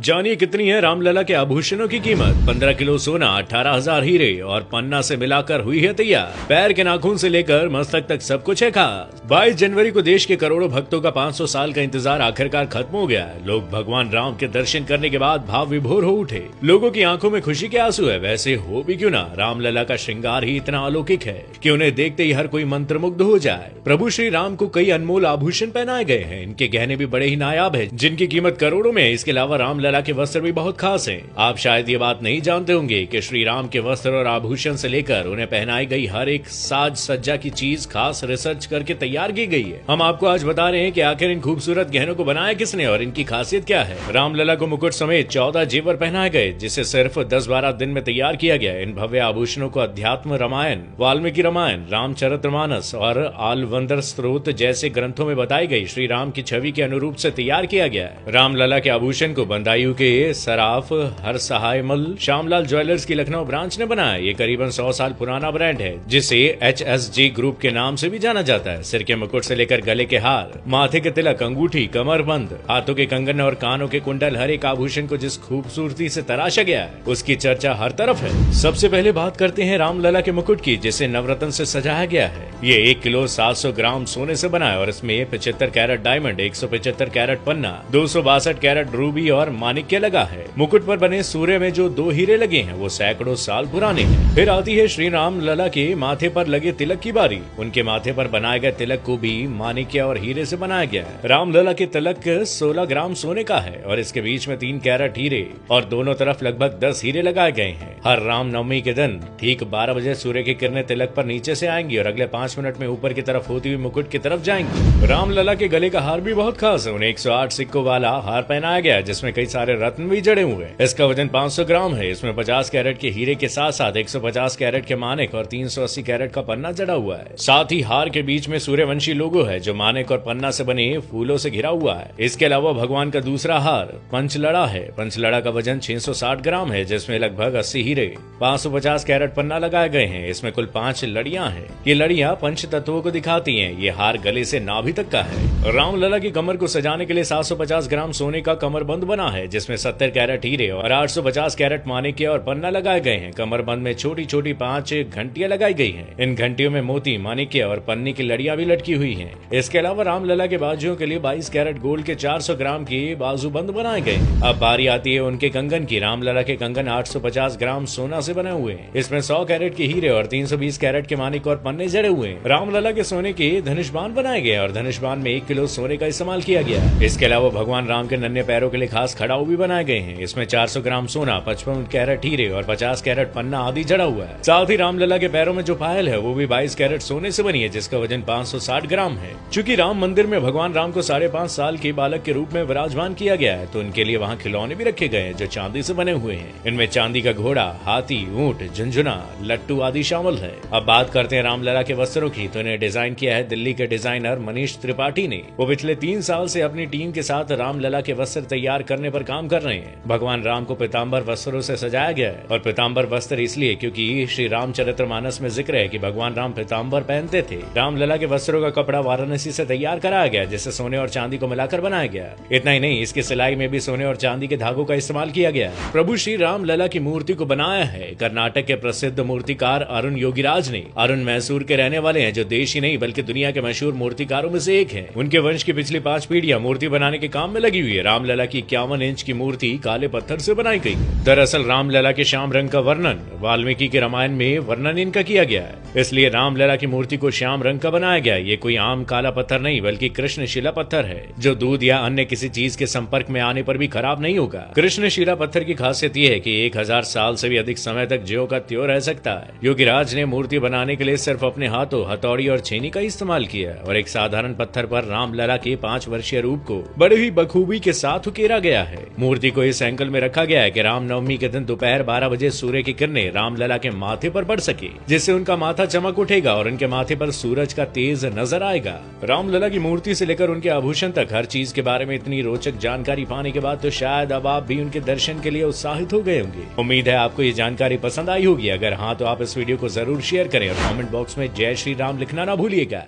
जानिए कितनी है रामलला के आभूषणों की कीमत। 15 किलो सोना, 18,000 हीरे और पन्ना से मिलाकर हुई है तैयार। पैर के नाखून से लेकर मस्तक तक सब कुछ है खास। 22 जनवरी को देश के करोड़ों भक्तों का 500 साल का इंतजार आखिरकार खत्म हो गया है। लोग भगवान राम के दर्शन करने के बाद भाव विभोर हो उठे। लोगों की आंखों में खुशी के आंसू है। वैसे हो भी क्यों ना, रामलला का श्रृंगार ही इतना अलौकिक है कि उन्हें देखते ही हर कोई मंत्रमुग्ध हो जाए। प्रभु श्री राम को कई अनमोल आभूषण पहनाए गए हैं। इनके गहने भी बड़े ही नायाब है, जिनकी कीमत करोड़ों में है। इसके अलावा रामलला के वस्त्र भी बहुत खास हैं। आप शायद ये बात नहीं जानते होंगे कि श्री राम के वस्त्र और आभूषण से लेकर उन्हें पहनाई गई हर एक साज सज्जा की चीज खास रिसर्च करके तैयार की गई है। हम आपको आज बता रहे हैं कि आखिर इन खूबसूरत गहनों को बनाया किसने और इनकी खासियत क्या है। रामलला को मुकुट समेत 14 जेवर पहनाए गए, जिसे सिर्फ 10-12 दिन में तैयार किया गया। इन भव्य आभूषणों को अध्यात्म रामायण, वाल्मीकि रामायण, रामचरितमानस और आलवंदर स्त्रोत जैसे ग्रंथों में बताई गई श्री राम की छवि के अनुरूप से तैयार किया गया है। रामलला के आभूषण को बंदायूं के सराफ हर सहायमल श्यामलाल ज्वेलर्स की लखनऊ ब्रांच ने बनाया। ये करीबन 100 साल पुराना ब्रांड है, जिसे HSG ग्रुप के नाम से भी जाना जाता है। सिर के मुकुट से लेकर गले के हार, माथे के तिलक, अंगूठी, कमरबंद, हाथों के कंगन और कानों के कुंडल, हर एक आभूषण को जिस खूबसूरती से तराशा गया है उसकी चर्चा हर तरफ है। सबसे पहले बात करते हैं रामलला के मुकुट की, जिसे नवरत्न से सजाया गया है। ये 1 किलो 700 ग्राम सोने से बना है और इसमें 75 कैरेट डायमंड, 175 कैरेट पन्ना, 262 कैरेट रूबी और माणिक्य लगा है। मुकुट पर बने सूर्य में जो 2 हीरे लगे हैं वो सैकड़ों साल पुराने हैं। फिर आती है श्री रामलला के माथे पर लगे तिलक की बारी। उनके माथे पर बनाए गए तिलक को भी माणिक्य और हीरे से बनाया गया है। रामलला के तिलक 16 ग्राम सोने का है और इसके बीच में 3 कैरेट हीरे और दोनों तरफ लगभग 10 हीरे लगाए गए हैं। हर राम नवमी के दिन ठीक 12 बजे सूर्य की किरणें तिलक पर नीचे से आएंगी और अगले 5 मिनट में ऊपर की तरफ होती हुई मुकुट की तरफ जाएंगी। रामलला के गले का हार भी बहुत खास है। उन्हें 108 सिक्कों वाला हार पहनाया गया है, जिसमें कई सारे रत्न भी जड़े हुए हैं। इसका वजन 500 ग्राम है। इसमें 50 कैरेट के हीरे के साथ साथ 150 कैरेट के मानिक और 380 कैरेट का पन्ना जड़ा हुआ है। साथ ही हार के बीच में सूर्यवंशी लोगो है, जो मानिक और पन्ना से बने फूलों से घिरा हुआ है। इसके अलावा भगवान का दूसरा हार पंचलड़ा है। पंचलड़ा का वजन 660 ग्राम है, जिसमें लगभग 80 हीरे, 550 कैरेट पन्ना लगाए गए हैं। इसमें कुल 5 लड़ियां हैं। ये लड़ियां पंच तत्वों को दिखाती हैं। ये हार गले से नाभि तक का है। रामलला की कमर को सजाने के लिए 750 ग्राम सोने का कमरबंद बना है, जिसमें 70 कैरेट हीरे और 850 कैरेट माणिक्य और पन्ना लगाए गए हैं। कमरबंद में छोटी छोटी 5 घंटियां लगाई गई हैं। इन घंटियों में मोती, माणिक्य और पन्नी की लड़ियां भी लटकी हुई हैं। इसके अलावा रामलला के बाजुओं के लिए 22 कैरेट गोल्ड के 400 ग्राम के बाजूबंद बनाए गए। अब बारी आती है उनके कंगन की। रामलला के कंगन 850 ग्राम सोना से बने हुए हैं। इसमें 100 कैरेट के हीरे और 320 कैरेट के माणिक और पन्ने जड़े हुए हैं। रामलला के सोने के धनुष्बाण बनाए गए और धनुष्बाण में 1 किलो सोने का इस्तेमाल किया गया है। इसके अलावा भगवान राम के नन्हे पैरों के लिए खास खड़ाऊ भी बनाए गए हैं। इसमें 400 ग्राम सोना, 55 कैरेट हीरे और 50 कैरेट पन्ना आदि जड़ा हुआ है। साथ ही रामलला के पैरों में जो पायल है वो भी 22 कैरेट सोने से बनी है, जिसका वजन 560 ग्राम है। चूंकि राम मंदिर में भगवान राम को 5.5 साल के बालक के रूप में विराजमान किया गया है, तो उनके लिए वहाँ खिलौने भी रखे गए हैं जो चांदी से बने हुए हैं। इनमें चांदी का घोड़ा, हाथी, ऊंट, झुंझुना, लट्टू आदि शामिल है। अब बात करते हैं रामलला के वस्त्रों की, तो इन्हें डिजाइन किया है दिल्ली के डिजाइनर मनीष त्रिपाठी ने। वो पिछले 3 साल से अपनी टीम के साथ रामलला के वस्त्र तैयार करने पर काम कर रहे हैं। भगवान राम को पीताम्बर वस्त्रों से सजाया गया है और पीताम्बर वस्त्र इसलिए क्योंकि श्री रामचरितमानस में जिक्र है कि भगवान राम पीताम्बर पहनते थे। रामलला के वस्त्रों का कपड़ा वाराणसी से तैयार कराया गया, जिसे सोने और चांदी को मिलाकर बनाया गया। इतना ही नहीं, इसकी सिलाई में भी सोने और चांदी के धागों का इस्तेमाल किया गया। प्रभु श्री रामलला की मूर्ति को बनाया है कर्नाटक के प्रसिद्ध मूर्तिकार अरुण योगीराज ने। अरुण मैसूर के रहने वाले हैं, जो देश ही नहीं बल्कि दुनिया के मशहूर मूर्तिकारों में से एक है। उनके वंश की पिछली 5 पीढ़ियां मूर्ति बनाने के काम में लगी हुई है। रामलला की 51 इंच की मूर्ति काले पत्थर से बनाई गई। दरअसल रामलला के श्याम रंग का वर्णन वाल्मीकि के रामायण में वर्णन इनका किया गया है, इसलिए रामलला की मूर्ति को श्याम रंग का बनाया गया। ये कोई आम काला पत्थर नहीं बल्कि कृष्णशिला पत्थर है, जो दूध या अन्य किसी चीज के संपर्क में आने पर भी खराब नहीं होगा। कृष्णशिला पत्थर की खासियत ये है कि 1000 साल से भी अधिक समय तक ज्यों का त्यों रह सकता है। योगीराज ने मूर्ति बनाने के लिए सिर्फ अपने हाथों, हथौड़ी और छेनी का इस्तेमाल किया और एक साधारण पत्थर पर रामलला के 5 वर्षीय रूप को बड़े ही बखूबी के साथ उकेरा गया है। मूर्ति को इस एंगल में रखा गया है कि रामनवमी के दिन दोपहर 12 बजे सूर्य की किरणें रामलला के माथे पर पड़ सके, जिससे उनका माथा चमक उठेगा और उनके माथे पर सूरज का तेज नजर आएगा। रामलला की मूर्ति से लेकर उनके आभूषण तक हर चीज के बारे में इतनी रोचक जानकारी पाने के बाद तो शायद अब आप भी उनके दर्शन के लिए उत्साहित हो गए होंगे। उम्मीद है आपको ये जानकारी पसंद आई होगी। अगर हाँ, तो आप इस वीडियो को जरूर शेयर करें और कमेंट बॉक्स में जय श्री राम लिखना ना भूलिएगा।